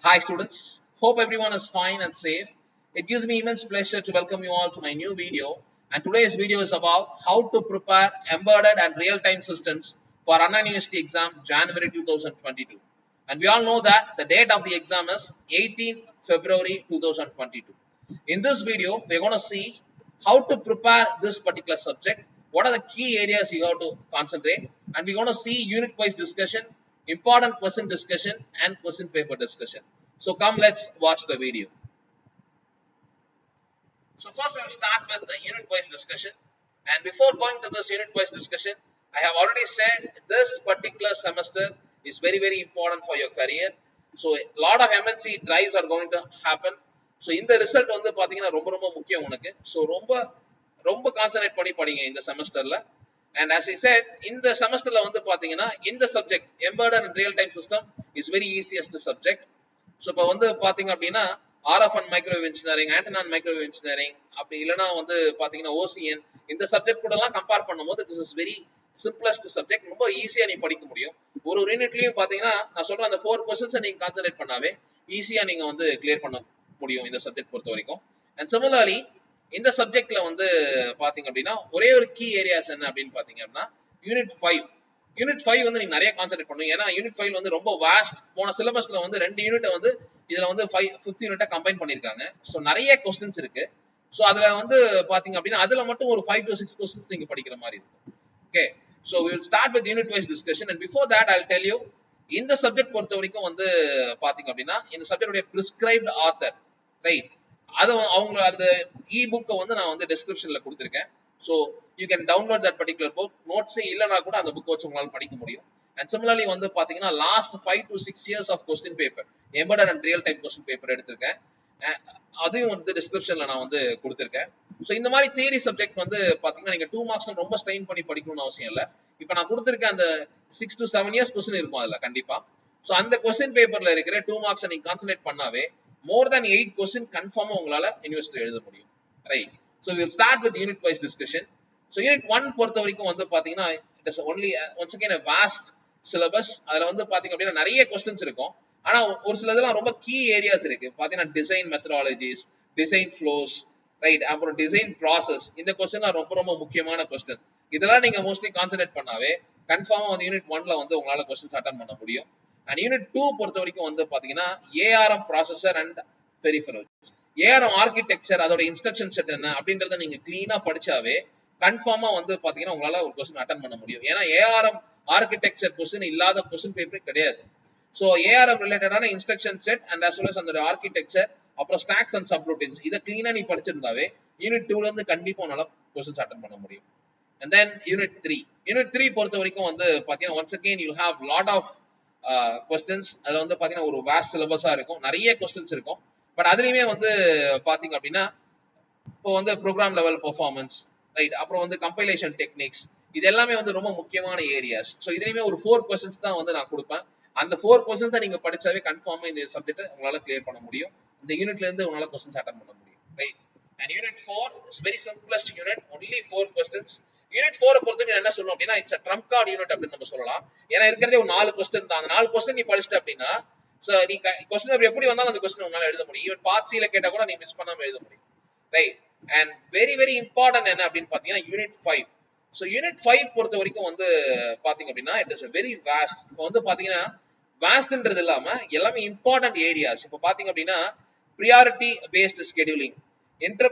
Hi students, hope everyone is fine and safe. It gives me immense pleasure to welcome you all to my new video, and today's video is about how to prepare embedded and real-time systems for Anna University exam January 2022. And we all know that the date of the exam is 18th February 2022. In this video, we're going to see how to prepare this particular subject, what are the key areas you have to concentrate, and we're going to see unit-wise discussion, important question discussion, and question paper discussion. So come, let's watch the video. So first we'll start with the unit-wise discussion. And before going to this unit-wise discussion, I have already said this particular semester is very, very important for your career. So a lot of MNC drives are going to happen. So இந்த result வந்து பாத்தீங்கன்னா ரொம்ப ரொம்ப முக்கியம் உனக்கு. So ரொம்ப concentrate பண்ணி படிங்க இந்த செமஸ்டர்ல. And as I said, இந்த செமஸ்டர்ல வந்து பாத்தீங்கன்னா இந்த subject embedded and real time system is very easiest subject. So இப்போ வந்து பாத்தீங்க அப்படின்னா RF and microwave engineering, antenna and microwave engineering, அப்படி இல்லைன்னா வந்து பாத்தீங்கன்னா OCN இந்த சப்ஜெக்ட் கூட எல்லாம் கம்பேர் பண்ணும்போது this is very simplest subject. ரொம்ப ஈஸியா நீ படிக்க முடியும். ஒரு யூனிட்லயும் பாத்தீங்கன்னா நான் சொல்ற அந்த 4 क्वेश्चंस நீங்க கான்சன்ட்ரேட் பண்ணாவே ஈஸியா நீங்க வந்து கிளியர் பண்ண முடியும் இந்த சப்ஜெக்ட் பொறுத்த வரைக்கும். And similarly இந்த சப்ஜெக்ட்ல வந்து பாத்தீங்க அப்படின்னா ஒரே ஒரு கீ ஏரியாஸ் என்ன அப்படின்னு பாத்தீங்க அப்படின்னா யூனிட் 5 வந்து நீங்க நிறைய கான்சென்ட்ரேட் பண்ணுங்க. ஏன்னா யூனிட் 5 வந்து ரொம்ப வாஸ்ட். போன சிலபஸ்ல வந்து 2 யூனிட் வந்து இதுல வந்து 5th யூனிட்டா கம்பைன் பண்ணிருக்காங்க. சோ நிறைய क्वेश्चंस இருக்கு. சோ அதுல வந்து பாத்தீங்க அப்படின்னா அதுல மட்டும் ஒரு 5 to 6 क्वेश्चंस நீங்க படிக்கிற மாதிரி இருக்கும். Okay, so we will start with unit wise discussion, and before that I'll tell you இந்த சப்ஜெக்ட் பொறுத்த வரைக்கும் வந்து பாத்தீங்க அப்படின்னா இந்த சப்ஜெக்டோட prescribed author, ரைட், அது அவங்க அந்த e-book வந்து நான் வந்து descriptionல கொடுத்திருக்கேன். So you can download that particular book. Notes இல்லனா கூட அந்த புக் வச்சு உங்களால படிக்க முடியும். And similarly வந்து பாத்தீங்கன்னா last 5 to 6 years of question paper, embedded and real time question paper எடுத்திருக்கேன். அதையும் வந்து descriptionல நான் வந்து கொடுத்திருக்கேன். So இந்த மாதிரி தியரி சப்ஜெக்ட் வந்து பாத்தீங்கன்னா நீங்க 2 மார்க்ஸ் ரொம்ப ஸ்ட்ரெயின் பண்ணி படிக்கணும்னு அவசியம் இல்ல. இப்போ நான் கொடுத்திருக்க அந்த 6 to 7 years question இருக்கும் அதுல கண்டிப்பா. So அந்த question paperல இருக்கிற 2 மார்க்ஸ் நீங்க கான்சன்ட்ரேட் பண்ணாவே more than 8 question கன்ஃபார்மா உங்களால யுனிவர்சிட்டி எழுத முடியும். Right. So we will start with unit wise discussion. So unit 1 பொறுத்த வரைக்கும் வந்து பாத்தீங்கன்னா it is only once again a vast syllabus. அதுல வந்து பாத்தீங்க அப்படின்னா நிறைய questions இருக்கும். ஆனா ஒரு சில இதெல்லாம் ரொம்ப கீ ஏரியாஸ் இருக்கு. பாத்தீங்கன்னா design methodologies, design flows, right, அப்புறம் டிசைன் ப்ராசஸ். இந்த क्वेश्चनலாம் ரொம்ப ரொம்ப முக்கியமான क्वेश्चन. இதெல்லாம் நீங்க மோஸ்ட்லி கான்சன்ட்ரேட் பண்ணாவே கன்ஃபார்மா வந்து யூனிட் 1ல வந்து உங்களால क्वेश्चंस அட்டெண்ட் பண்ண முடியும். அண்ட் யூனிட் 2 பொறுத்த வரைக்கும் வந்து பாத்தீங்கன்னா ARM processor and peripherals, ARM architecture, அதோட இன்ஸ்ட்ரக்ஷன் செட் என்ன அப்படின்றத நீங்க கிளீனா படிச்சாவே கன்ஃபார்மா வந்து பாத்தீங்கன்னா உங்களால ஒரு क्वेश्चन அட்டெண்ட் பண்ண முடியும். ஏன்னா ARM ஆர்கிடெக்சர் क्वेश्चन இல்லாத क्वेश्चन பேப்பரே கிடையாது. So ARM ரிலேட்டடான instruction set and as well as அந்த ஆர்கிடெக்சர், அப்புறம் ஸ்டாக்ஸ் அண்ட் சப்ரூட்டின்ஸ் இத கிளீனா நீ படிச்சிருந்தாவே யூனிட் 2ல இருந்து கண்டிப்பா உன்னால क्वेश्चंस அட்டெண்ட் பண்ண முடியும். And then unit 3 பொறுத்த வரைக்கும் வந்து பாத்தீங்கன்னா once again you have lot of questions. அதுல வந்து பாத்தீங்கன்னா ஒரு vast syllabus-ஆ இருக்கும், நிறைய questions இருக்கும். பட் அதுலயுமே வந்து பாத்தீங்க அப்படின்னா இப்போ வந்து ப்ரோக்ராம் லெவல் பெர்ஃபார்மன்ஸ், ரைட், அப்புறம் வந்து கம்பைலேஷன் டெக்னிக்ஸ், இது எல்லாமே வந்து ரொம்ப முக்கியமான ஏரியாஸ். ஸோ இதுலயுமே ஒரு 4 questions தான் வந்து நான் கொடுப்பேன். அந்த 4 questions நீங்க படிச்சாவே கன்ஃபார்மா இந்த சப்ஜெக்ட் உங்களால கிளியர் பண்ண முடியும். இந்த யூனிட்ல இருந்து உங்களால क्वेश्चंस அட்டெண்ட் பண்ண முடியும், right. And unit 4 is very simplest unit, only 4 questions. Unit 4 பொறுத்தவரைக்கும் என்ன சொல்லணும் அப்படின்னா it's a trump card unit அப்படின்னு நம்ம சொல்லலாம். ஏன்னா இருக்கிறதே ஒரு 4 question தான். அந்த 4 question நீ படிச்சிட்ட அப்படின்னா சோ நீ क्वेश्चन பேப்பர் எப்படி வந்தாலும் அந்த क्वेश्चन உங்களால எழுத முடியும். ஈவன் பார்ட் சில கேட்டா கூட நீ மிஸ் பண்ணாம எழுத முடியும், right. And very very important என்ன அப்படின்னு பாத்தீங்கன்னா யூனிட் 5. சோ யூனிட் 5 பொறுத்த வரைக்கும் வந்து பாத்தீங்க அப்படின்னா it is a very vast. இப்போ வந்து பாத்தீங்கன்னா வாஸ்ட்ன்றது இல்லாம எல்லாமே இம்பார்ட்டன்ட் ஏரியாஸ். இப்போ பாத்தீங்க அப்படின்னா priority based scheduling, inter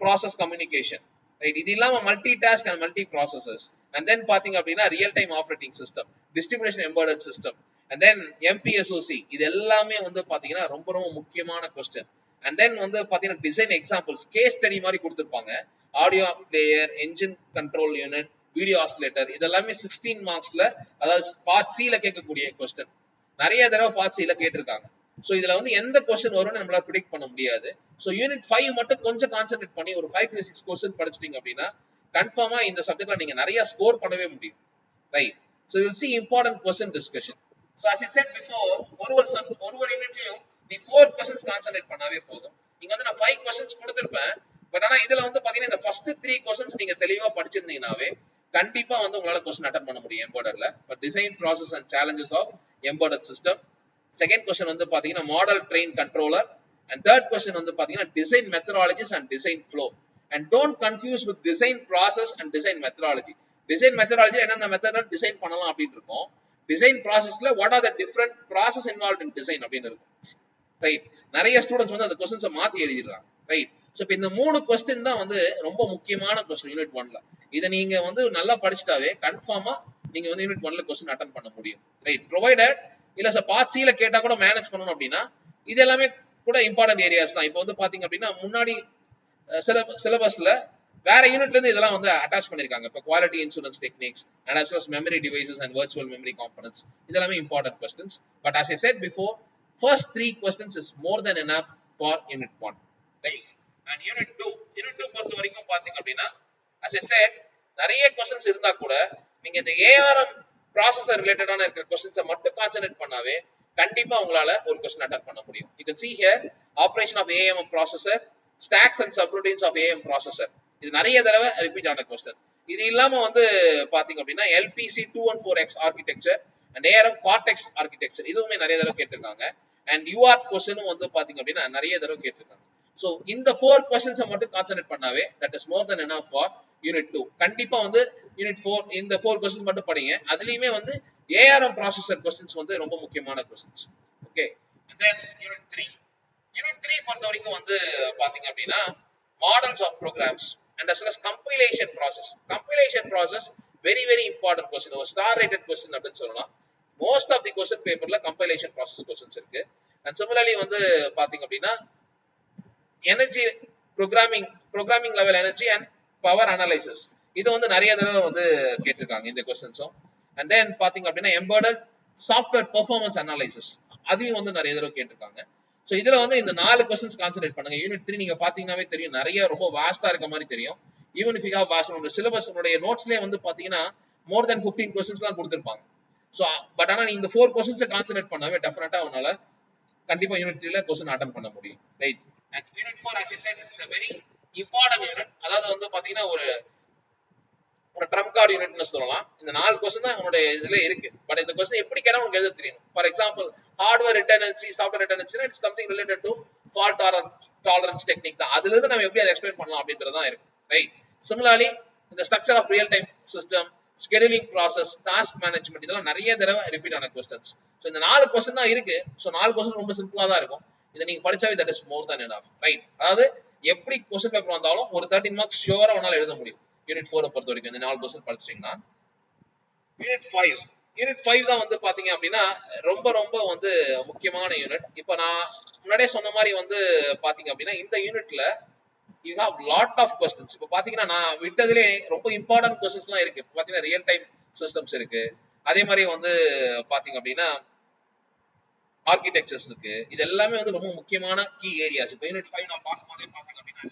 process communication, right, இது இல்லாம multi task and multi processes, and then பாத்தீங்க அப்படின்னா real time operating system, distribution embedded system, and then MPSOC, இது எல்லாமே வந்து பாத்தீங்கன்னா ரொம்ப ரொம்ப முக்கியமான क्वेश्चन. அண்ட் தென் வந்து பாத்தீங்கன்னா டிசைன் எக்ஸாம்பிள்ஸ், கேஸ் ஸ்டடி மாதிரி கொடுத்திருப்பாங்க. Audio player, engine control unit, video oscillator, இதெல்லாமே 16 மார்க்ஸ்ல, அதாவது பார்ட் சில கேட்கக்கூடிய क्वेश्चन. நிறைய தடவை பார்ட் சில கேட்டிருக்காங்க. சோ இதுல வந்து எந்த क्वेश्चन வரும்னு நம்மளால பிரெடிக்ட் பண்ண முடியாது. சோ யூனிட் 5 மட்டும் கொஞ்சம் கான்சென்ட்ரேட் பண்ணி ஒரு 5 to 6 क्वेश्चन படிச்சிட்டீங்க அப்படின்னா கன்ஃபார்மா இந்த சப்ஜெக்ட்ல நீங்க நிறைய ஸ்கோர் பண்ணவே முடியும், right. So you will see important question discussion. So as I said before, ஒரு யூனிட்லயும் நீ 4 questions கான்சென்ட்ரேட் பண்ணாவே போதும். இங்க வந்து நான் 5 questions கொடுத்திருப்பேன். பட் ஆனா இதுல வந்து பாத்தீங்கன்னா இந்த ஃபர்ஸ்ட் 3 questions நீங்க தெளிவா படிச்சிருந்தீங்கனாவே கண்டிப்பா வந்து உங்களால क्वेश्चन அட்டெண்ட் பண்ண முடியும் எம்பெடட்ல. But design process and challenges of embedded system, second question வந்து பாத்தீங்கன்னா model train controller, and third question வந்து பாத்தீங்கன்னா design methodologies and design flow. And don't confuse with design process and design methodology. Design methodology என்னென்ன method design பண்ணலாம் அப்படின்னு இருக்கும். Design ப்ராசஸ்ல what are the different process involve in design அப்படின்னு இருக்கும். Right, நிறைய ஸ்டூடெண்ட்ஸ் வந்து அந்த கொஸ்டின்ஸை மாத்தி எழுதிடுறாங்க. ரைட், ஸோ இப்போ இந்த 3 கொஸ்டின் தான் வந்து ரொம்ப முக்கியமான கொஸ்டின் யூனிட் 1ல. இதை நீங்க வந்து நல்லா படிச்சுட்டாவே கன்ஃபார்மா நீங்க வந்து யூனிட் 1ல கொஸ்டின் அட்டன் பண்ண முடியும். ரைட், ப்ரொவைடட் இல்ல சார் பார்ட் சில கேட்டா கூட மேனேஜ் பண்ணணும் அப்படின்னா இது எல்லாமே கூட இம்பார்ட்டன்ட் ஏரியாஸ் தான். இப்போ வந்து பாத்தீங்க அப்படின்னா முன்னாடி சிலபஸ்ல வேற யூனிட்ல இருந்து இதெல்லாம் வந்து அட்டாச் பண்ணிருக்காங்க. இப்போ quality insurance techniques and as well as memory devices and virtual memory components, இதெல்லாமே important questions. But as I said before, first 3 questions is more than enough for unit 1. Right, and unit 2 பொறுத்த வரைக்கும் பாத்தீங்க அப்படின்னா as I said நிறைய questions இருந்தா கூட நீங்க இந்த ARM ப்ராசஸர் ரிலேட்டடான இருக்கிற கொஸ்டின்ஸை மட்டும் கான்சென்ட்ரேட் பண்ணாவே கண்டிப்பா உங்களால ஒரு கொஸ்டின் அட்டெண்ட் பண்ண முடியும். You can see here operation of ARM processor, stacks and subroutines of ARM processor. இது நிறைய தடவை ரிப்பீட் ஆன கொஸ்டின். இது இல்லாம வந்து பாத்தீங்க அப்படின்னா LPC 214X architecture and ARM Cortex architecture இதுவுமே நிறைய தடவை கேட்டிருக்காங்க. அண்ட் UART கொஸ்டினும் வந்து பாத்தீங்க அப்படின்னா நிறைய தடவை கேட்டிருக்காங்க. சோ இந்த 4 கொஸ்டின்ஸை மட்டும் கான்சென்ட்ரேட் பண்ணாவே that is more than enough for unit 2. கண்டிப்பா வந்து யூனிட் 4 இந்த 4 கொஸ்டின் மட்டும் படிங்க. அதுலயுமே வந்து ARM ப்ராசஸர் கொஸ்டின்ஸ் வந்து ரொம்ப முக்கியமான questions. Okay, and then unit 3 பொறுத்த வரைக்கும் வந்து பாத்தீங்க அப்படின்னா models of programs and as well as compilation process very very important question, ஒரு ஸ்டார் ரேட்டட் கொஸ்டின் அப்படின்னு சொல்லலாம். மோஸ்ட் ஆஃப் தி கொஸ்டின் பேப்பர்ல கம்பைலேஷன் ப்ராசஸ் கொஸ்டின்ஸ் இருக்கு. அண்ட் சிமிலர்லி வந்து பாத்தீங்க அப்படின்னா energy programming level energy and power analysis இது வந்து நிறைய தடவை வந்து கேட்டிருக்காங்க இந்த கொஸ்டின்ஸும். அண்ட் தென் பாத்தீங்க அப்படின்னா எம்பெடட் சாஃப்ட்வேர் பெர்ஃபார்மன்ஸ் அனாலிசிஸ் அதையும் வந்து நிறைய தடவை கேட்டிருக்காங்க. ஸோ இதுல வந்து இந்த 4 கொஸ்டின்ஸ் கான்சென்ட்ரேட் பண்ணுங்க. யூனிட் 3 நீங்க பாத்தீங்கன்னாவே தெரியும் நிறைய ரொம்ப வாஸ்டா இருக்க மாதிரி தெரியும். Even if you have vast உங்க சிலபஸ் உடைய நோட்ஸ்லயே வந்து பாத்தீங்கன்னா மோர் தென் 15 கொஸ்டின்ஸ் தான் கொடுத்திருப்பாங்க. ஸோ பட் ஆனா நீ இந்த 4 கொஸ்டின்ஸை கான்சென்ட்ரேட் பண்ணாவே டெஃபினட்டா உன்னால கண்டிப்பா யூனிட் 3ல கொஸ்டின் அட்டெண்ட் பண்ண முடியும். Right, and unit 4 as I said it's a very important unit. அதாவது வந்து பாத்தீங்கன்னா ஒரு ட்ரம் கார்டு யூனிட்னு சொல்லலாம். இந்த 4 கொஸ்டின் தான் உங்களுடைய இதுல இருக்கு. பட் இந்த கொஸ்டின் எப்படி கேட்டா உங்களுக்கு எழுத தெரியும். For example hardware redundancy, software redundancy it's something related to fault tolerance technique தான். அதுல இருந்து நம்ம எப்படி அதை எக்ஸ்பிளைன் பண்ணலாம் அப்படின்றது தான் இருக்கு. ரைட், சிமிலர்லி இந்த structure of real time system, scheduling process, task management இதெல்லாம் நிறைய தடவை ரிப்பீட் ஆன கொஸ்டின்ஸ். ஸோ இந்த 4 கொஸ்டின் தான் இருக்கு. ஸோ 4 கொஸ்டின் ரொம்ப சிம்பிளா தான் இருக்கும். இதை நீங்க படிச்சாவே that is more than enough. Right, அதாவது எப்படி கொஸ்டின் பேப்பர் வந்தாலும் ஒரு 13 மார்க்ஸ் ஷியோரா உன்னால எழுத முடியும். யூனிட் 4 பொறுத்த வரைக்கும் இந்த 4 கொஸ்டின் படிச்சிட்டீங்கன்னா யூனிட் 5 தான் வந்து பாத்தீங்க அப்படின்னா ரொம்ப ரொம்ப வந்து முக்கியமான யூனிட். இப்போ நான் முன்னாடியே சொன்ன மாதிரி வந்து பாத்தீங்க அப்படின்னா இந்த யூனிட்ல you have lot of questions. இப்போ பாத்தீங்கன்னா நான் விட்டதுலே ரொம்ப இம்பார்ட்டன்ட் கொஸ்டின்ஸ்லாம் இருக்கு. பாத்தீங்கன்னா ரியல் டைம் சிஸ்டம்ஸ் இருக்கு, அதே மாதிரி வந்து பாத்தீங்க அப்படின்னா ஆர்கிடெக்சர்ஸ் இருக்கு. இது எல்லாமே வந்து ரொம்ப முக்கியமான கீ ஏரியாஸ். இப்போ யூனிட் 5 நான் பார்க்கும்போதே பாத்தீங்க அப்படின்னா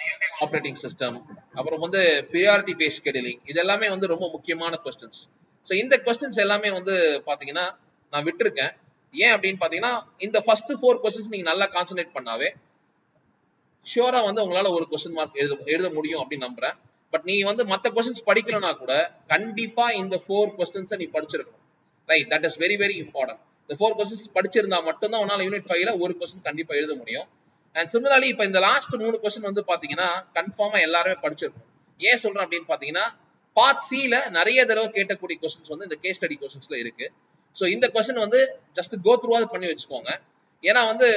ரியல் டைம் ஆப்பரேட்டிங் சிஸ்டம், அப்புறம் வந்து பிரியாரிட்டி பேஸ்ட் ஸ்கெடியூலிங் இது எல்லாமே வந்து ரொம்ப முக்கியமான கொஸ்டின்ஸ். ஸோ இந்த கொஸ்டின்ஸ் எல்லாமே வந்து பாத்தீங்கன்னா நான் விட்டுருக்கேன். ஏன் அப்படின்னு பாத்தீங்கன்னா இந்த ஃபர்ஸ்ட் 4 கொஸ்டின்ஸ் நீங்க நல்லா கான்சென்ட்ரேட் பண்ணாவே ஷியோரா வந்து உங்களால ஒரு கொஸ்டின் மார்க் எழுத முடியும் அப்படின்னு நம்புறேன். பட் நீ வந்து மற்ற கொஸ்டின்ஸ் படிக்கலனா கூட கண்டிப்பா இந்த 4 கொஸ்டின்ஸை நீ படிச்சிருக்கணும். Right, that is very very important. இந்த 4 கொஸ்டின்ஸ் படிச்சிருந்தா மட்டும்தான் உன்னால யூனிட் 5ல ஒரு கொஸ்டின் கண்டிப்பா எழுத முடியும். அண்ட் சிமிலர்லி இப்போ இந்த லாஸ்ட் 3 கொஸ்டின் வந்து பாத்தீங்கன்னா கன்ஃபார்மா எல்லாருமே படிச்சிருக்கணும். ஏன் சொல்றேன் அப்படின்னு பாத்தீங்கன்னா பார்ட் சில நிறைய தடவை கேட்டக்கூடிய கொஸ்டின்ஸ் வந்து இந்த கேஸ் ஸ்டடி கொஸ்டின்ஸ்ல இருக்கு. ஸோ இந்த கொஸ்டின் வந்து ஜஸ்ட் கோ த்ரூவாது பண்ணி வச்சுக்கோங்க. ஏன்னா வந்து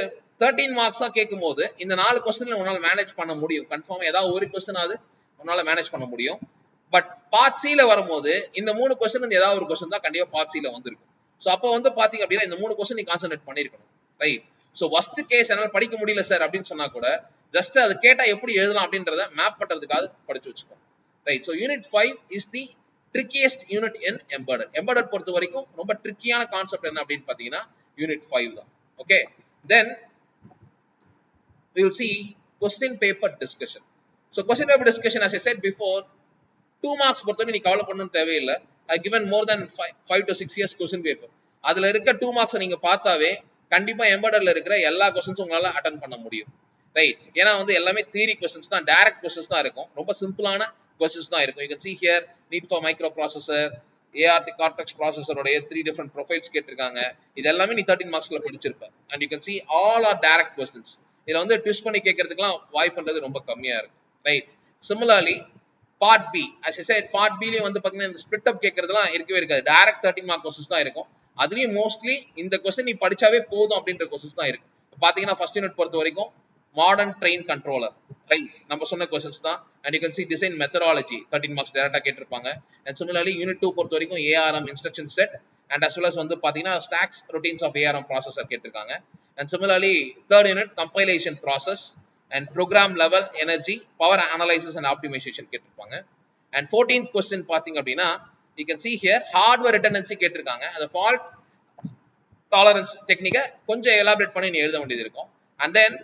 13 மார்க்ஸ் தான் கேட்கும் போது இந்த 4 கொஸ்டின்ல உன்னால மேனேஜ் பண்ண முடியும். கன்ஃபார்மா ஏதாவது ஒரு கொஸ்டின் ஆகுது உன்னால மேனேஜ் பண்ண முடியும். பட் பார்ட் சில வரும்போது இந்த 3 கொஸ்டின் வந்து ஏதாவது ஒரு கொஸ்டின் தான் கண்டிப்பா பார்ட் சில வந்திருக்கும். ஸோ அப்போ வந்து பாத்தீங்க அப்படின்னா இந்த 3 கொஸ்டின் நீ கான்சென்ட்ரேட் பண்ணிருக்கணும். ரைட், ஸோ ஃபர்ஸ்ட் கேஸ் என்னால படிக்க முடியல சார் அப்படின்னு சொன்னா கூட ஜஸ்ட் அது கேட்டா எப்படி எழுதலாம் அப்படின்றத மேப் பண்றதுக்காக படிச்சு வச்சுக்கோங்க. Right, so unit 5 is the trickiest unit in embedded. Embedded பொறுத்த வரைக்கும் ரொம்ப ட்ரிக்கியான கான்செப்ட் என்ன அப்படின்னு பாத்தீங்கன்னா யூனிட் 5 தான். Okay, then we will see question paper discussion. So question paper discussion, as I said before, 2 marks பொறுத்தவரை நீ கவலை பண்ணணும் தேவையில்லை. I given more than 5 to 6 years question paper. அதுல இருக்க 2 marks நீங்க பார்த்தாவே கண்டிப்பா எம்பெடட்ல இருக்கிற எல்லா கொஸ்டின்ஸும் உங்களால அட்டெண்ட் பண்ண முடியும். ரைட், ஏன்னா வந்து எல்லாமே தியரி கொஸ்டின்ஸ் தான், டைரக்ட் கொஸ்டின்ஸ் தான் இருக்கும். ரொம்ப சிம்பிளான கொஸ்டின்ஸ் தான் இருக்கும். You can see here need for microprocessor, ART Cortex ப்ராசஸரோடைய 3 டிஃப்ரெண்ட் ப்ரொஃபைல்ஸ் கேட்டிருக்காங்க. இது எல்லாமே நீ 13 மார்க்ஸ்ல படிச்சிருப்ப. And you can see all are direct questions. இதுல வந்து ட்விஸ்ட் பண்ணி கேட்கறதுக்குலாம் வாய்ப்புன்றது ரொம்ப கம்மியா இருக்கும். Right. Similarly part B, as I said, part பிலயே வந்து பாத்தீங்கன்னா இந்த ஸ்பிளிட் அப் கேட்கறதுலாம் இருக்கவே இருக்காது. டைரக்ட் 13 மார்க் கொஸ்டின்ஸ் தான் இருக்கும். அதுலயும் மோஸ்ட்லி இந்த கொஸ்டின் நீ படிச்சாவே போதும் அப்படின்ற கொஸ்டின்ஸ் தான் இருக்கு. பாத்தீங்கன்னா ஃபர்ஸ்ட் யூனிட் பொறுத்த வரைக்கும் மாடர்ன் ட்ரெயின் கண்ட்ரோலர், ரைட், நம்ம சொன்ன கொஸ்டின்ஸ் தான். And you can see design methodology 13 marks டைரக்டா கேட்டிருப்பாங்க. அண்ட் சிமிலர்லி யூனிட் 2 பொறுத்த வரைக்கும் ARM instruction set and as well as வந்து பாத்தீங்கன்னா stacks routines of ARM processor கேட்டிருக்காங்க. And similarly third unit compilation process and program level energy power analysis and optimization கேட்டிருப்பாங்க. And 14th question பாத்தீங்க அப்படின்னா you can see here hardware redundancy கேட்டிருக்காங்க. அந்த fault tolerance டெக்னிக்கை கொஞ்சம் எலாபரேட் பண்ணி நீ எழுத வேண்டியது இருக்கும். அண்ட் தென்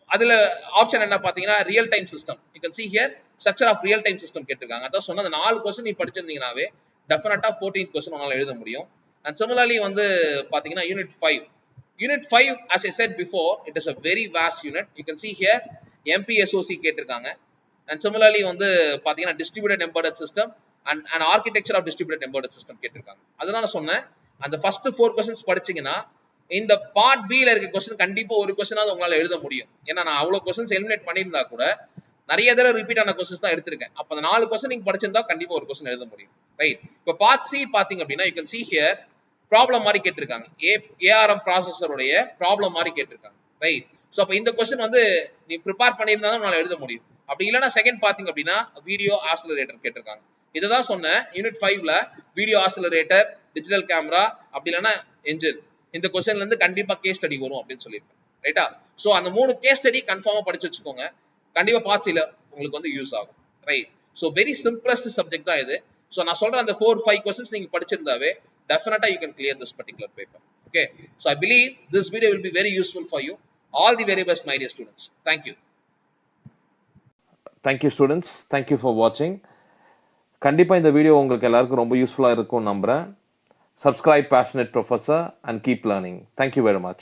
அதுல ஆப்ஷன் என்ன பாத்தீங்கன்னா real time system, you can see here structure of real time system கேட்டிருக்காங்க. அதான் சொன்ன அந்த 4 கொஸ்டின் நீ படிச்சிருந்தீங்கனாவே டெஃபினட்டா 14th கொஸ்டின் உங்களால எழுத முடியும். அண்ட் சிமிலர்லி வந்து பாத்தீங்கன்னா unit 5 as I said before, it is a very vast unit. You can see here MPSOC கேட்டிருக்காங்க. அண்ட் சிமிலர்லி வந்து பாத்தீங்கன்னா distributed embedded system and architecture of distributed embedded system கேட்டிருக்காங்க. அதனால சொன்னேன் அந்த ஃபர்ஸ்ட் 4 கொஸ்டின்ஸ் படிச்சீங்கன்னா இந்த பார்ட் பி ல இருக்க கொஸ்டின் கண்டிப்பா ஒரு கொஸ்டினாவது உங்களால எழுத முடியும். ஏன்னா நான் அவ்வளவு கொஸ்டின்ஸ் எலிமினேட் பண்ணியிருந்தா கூட நிறைய தடவை ரிப்பீட் ஆன கொஸ்டின்ஸ் தான் எடுத்திருக்கேன். அப்ப அந்த 4 கொஸ்டின் நீங்க படிச்சிருந்தா கண்டிப்பா ஒரு கொஸ்டின் எழுத முடியும். ரைட். இப்போ பார்ட் சி பாத்தீங்க அப்படின்னா you can see here problem மாதிரி கேட்டிருக்காங்க. ARM ப்ராசஸருடைய ப்ராப்ளம் மாதிரி கேட்டிருக்காங்க. ரைட். சோ அப்ப இந்த கொஸ்டின் வந்து நீ ப்ரிப்பேர் பண்ணியிருந்தா தான் உன்னால எழுத முடியும். அப்படி இல்லைன்னா செகண்ட் பாத்தீங்க அப்படின்னா வீடியோ ஆக்சிலரேட்டர் கேட்டிருக்காங்க. இதுதான் சொன்னேன் யூனிட் 5ல வீடியோ ஆக்சிலரேட்டர், டிஜிட்டல் கேமரா, அப்படி இல்லைன்னா என்ஜின். இந்த கொஸ்டின்ல இருந்து கண்டிப்பா கேஸ் ஸ்டடி வரும் அப்படின்னு சொல்லியிருக்கேன். ரைட்டா? சோ அந்த 3 கேஸ் ஸ்டடி கன்ஃபார்மா படிச்சு வச்சுக்கோங்க. கண்டிப்பா பார்ட் சில உங்களுக்கு வந்து யூஸ் ஆகும். Right. So very simplest subject தான் இது. சோ நான் சொல்ற அந்த 4-5 கொஸ்டின்ஸ் நீங்க படிச்சிருந்தாவே definitely you can clear this particular paper. Okay, so I believe this video will be very useful for you. All the very best, my dear students. Thank you. Thank you students, thank you for watching. கண்டிப்பா இந்த video உங்களுக்கு எல்லாருக்கும் ரொம்ப யூஸ்ஃபுல்லா இருக்கும் நம்புறேன். Subscribe Passionate Professor and keep learning. Thank you very much.